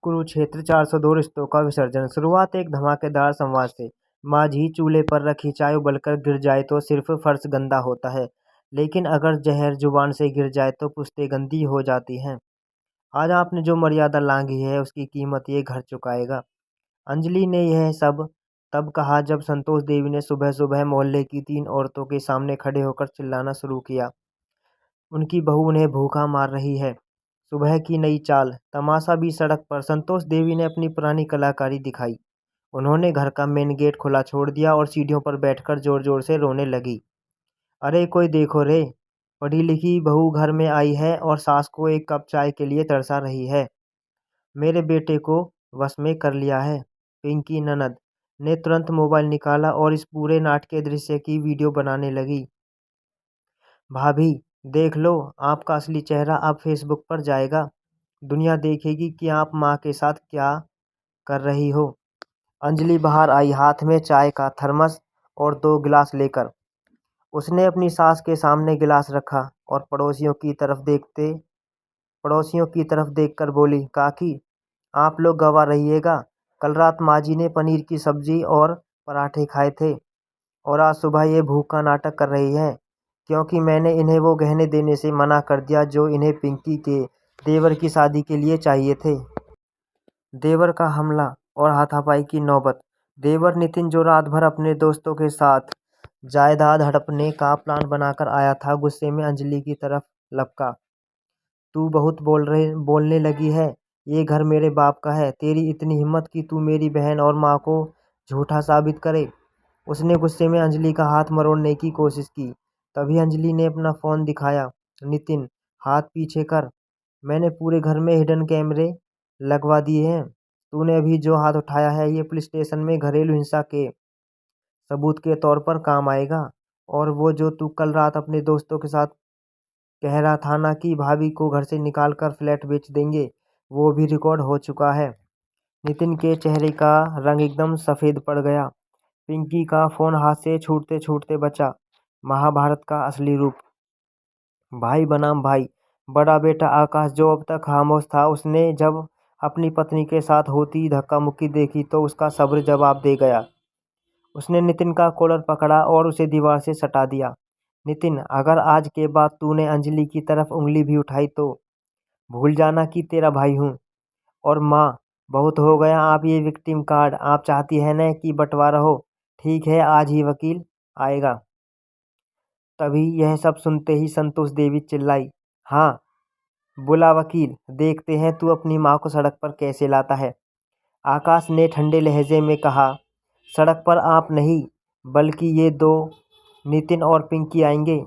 कुरुक्षेत्र 402 रिश्तों का विसर्जन। शुरुआत एक धमाकेदार संवाद से। माझी चूल्हे पर रखी चाय उबलकर गिर जाए तो सिर्फ फर्श गंदा होता है, लेकिन अगर जहर जुबान से गिर जाए तो पुश्तें गंदी हो जाती हैं। आज आपने जो मर्यादा लांघी है उसकी कीमत ये घर चुकाएगा। अंजलि ने यह सब तब कहा जब संतोष देवी ने सुबह सुबह मोहल्ले की 3 औरतों के सामने खड़े होकर चिल्लाना शुरू किया। उनकी बहू उन्हें भूखा मार रही है। सुबह की नई चाल, तमाशा भी सड़क पर। संतोष देवी ने अपनी पुरानी कलाकारी दिखाई। उन्होंने घर का मेन गेट खुला छोड़ दिया और सीढ़ियों पर बैठकर जोर जोर से रोने लगी। अरे कोई देखो रे, पढ़ी लिखी बहू घर में आई है और सास को एक कप चाय के लिए तरसा रही है। मेरे बेटे को वश में कर लिया है। पिंकी ननद ने तुरंत मोबाइल निकाला और इस पूरे नाटकीय दृश्य की वीडियो बनाने लगी। भाभी देख लो, आपका असली चेहरा अब फेसबुक पर जाएगा। दुनिया देखेगी कि आप माँ के साथ क्या कर रही हो। अंजलि बाहर आई, हाथ में चाय का थर्मस और 2 गिलास लेकर। उसने अपनी सास के सामने गिलास रखा और पड़ोसियों की तरफ देखकर बोली, काकी आप लोग गवाह रहिएगा। कल रात माँ जी ने पनीर की सब्जी और पराठे खाए थे और आज सुबह ये भूख का नाटक कर रही है क्योंकि मैंने इन्हें वो गहने देने से मना कर दिया जो इन्हें पिंकी के देवर की शादी के लिए चाहिए थे। देवर का हमला और हाथापाई की नौबत। देवर नितिन, जो रात भर अपने दोस्तों के साथ जायदाद हड़पने का प्लान बनाकर आया था, गुस्से में अंजलि की तरफ लपका। तू बहुत बोलने लगी है। ये घर मेरे बाप का है। तेरी इतनी हिम्मत कि तू मेरी बहन और माँ को झूठा साबित करे। उसने गुस्से में अंजलि का हाथ मरोड़ने की कोशिश की। तभी अंजलि ने अपना फोन दिखाया। नितिन, हाथ पीछे कर। मैंने पूरे घर में हिडन कैमरे लगवा दिए हैं। तूने अभी जो हाथ उठाया है ये पुलिस स्टेशन में घरेलू हिंसा के सबूत के तौर पर काम आएगा। और वो जो तू कल रात अपने दोस्तों के साथ कह रहा था ना कि भाभी को घर से निकाल कर फ्लैट बेच देंगे, वो भी रिकॉर्ड हो चुका है। नितिन के चेहरे का रंग एकदम सफ़ेद पड़ गया। पिंकी का फोन हाथ से छूटते छूटते बचा। महाभारत का असली रूप। भाई बनाम भाई। बड़ा बेटा आकाश, जो अब तक खामोश था, उसने जब अपनी पत्नी के साथ होती धक्का मुक्की देखी तो उसका सब्र जवाब दे गया। उसने नितिन का कॉलर पकड़ा और उसे दीवार से सटा दिया। नितिन, अगर आज के बाद तूने अंजलि की तरफ उंगली भी उठाई तो भूल जाना कि तेरा भाई हूँ। और माँ, बहुत हो गया आप ये विक्टिम कार्ड। आप चाहती है ना कि बंटवारा हो? ठीक है, आज ही वकील आएगा। तभी यह सब सुनते ही संतोष देवी चिल्लाई, हाँ, बुला वकील, देखते हैं तू अपनी माँ को सड़क पर कैसे लाता है। आकाश ने ठंडे लहजे में कहा, सड़क पर आप नहीं, बल्कि ये 2 नितिन और पिंकी आएंगे।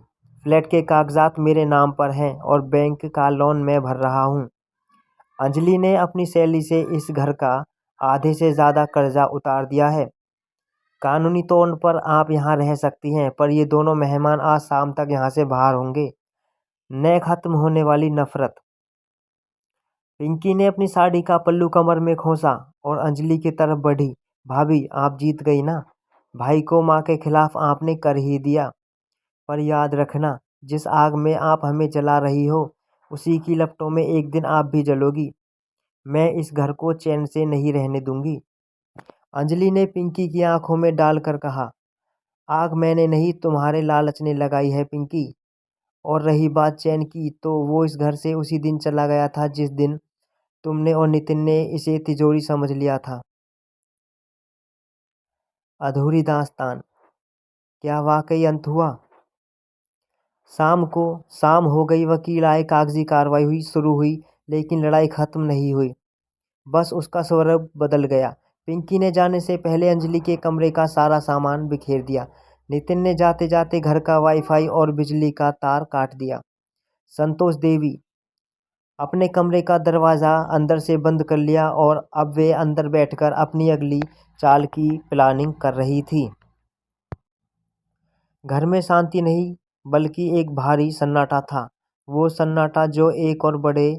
फ्लैट के कागजात मेरे नाम पर हैं और बैंक का लोन मैं भर रहा हूँ। अंजलि ने अपनी सैलरी से इस घर का आधे से ज़्यादा कर्जा उतार दिया है। कानूनी तौर पर आप यहाँ रह सकती हैं, पर ये दोनों मेहमान आज शाम तक यहाँ से बाहर होंगे। न खत्म होने वाली नफरत। पिंकी ने अपनी साड़ी का पल्लू कमर में खोसा और अंजलि की तरफ बढ़ी। भाभी, आप जीत गई ना। भाई को माँ के खिलाफ आपने कर ही दिया। पर याद रखना, जिस आग में आप हमें जला रही हो, उसी की लपटों में एक दिन आप भी जलोगी। मैं इस घर को चैन से नहीं रहने दूंगी। अंजलि ने पिंकी की आंखों में डालकर कहा, आग मैंने नहीं, तुम्हारे लालच ने लगाई है पिंकी। और रही बात चैन की, तो वो इस घर से उसी दिन चला गया था जिस दिन तुमने और नितिन ने इसे तिजोरी समझ लिया था। अधूरी दास्तान। क्या वाकई अंत हुआ? शाम हो गई, वकील आए, कागजी कार्रवाई शुरू हुई, लेकिन लड़ाई खत्म नहीं हुई। बस उसका स्वरूप बदल गया। पिंकी ने जाने से पहले अंजलि के कमरे का सारा सामान बिखेर दिया। नितिन ने जाते जाते घर का वाईफाई और बिजली का तार काट दिया। संतोष देवी अपने कमरे का दरवाज़ा अंदर से बंद कर लिया और अब वे अंदर बैठकर अपनी अगली चाल की प्लानिंग कर रही थी। घर में शांति नहीं, बल्कि एक भारी सन्नाटा था। वो सन्नाटा जो एक और बड़े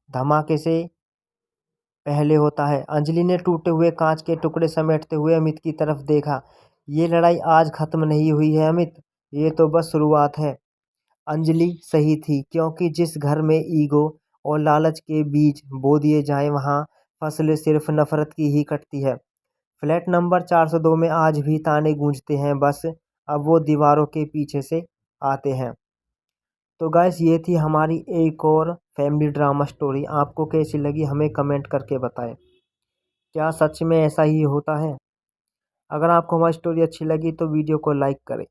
धमाके से पहले होता है। अंजलि ने टूटे हुए कांच के टुकड़े समेटते हुए अमित की तरफ देखा। ये लड़ाई आज खत्म नहीं हुई है अमित, ये तो बस शुरुआत है। अंजलि सही थी, क्योंकि जिस घर में ईगो और लालच के बीज बो दिए जाएं, वहाँ फसलें सिर्फ नफरत की ही कटती है। फ्लैट नंबर 402 में आज भी ताने गूंजते हैं, बस अब वो दीवारों के पीछे से आते हैं। तो गाइस, ये थी हमारी एक और फैमिली ड्रामा स्टोरी। आपको कैसी लगी हमें कमेंट करके बताएं। क्या सच में ऐसा ही होता है? अगर आपको हमारी स्टोरी अच्छी लगी तो वीडियो को लाइक करें।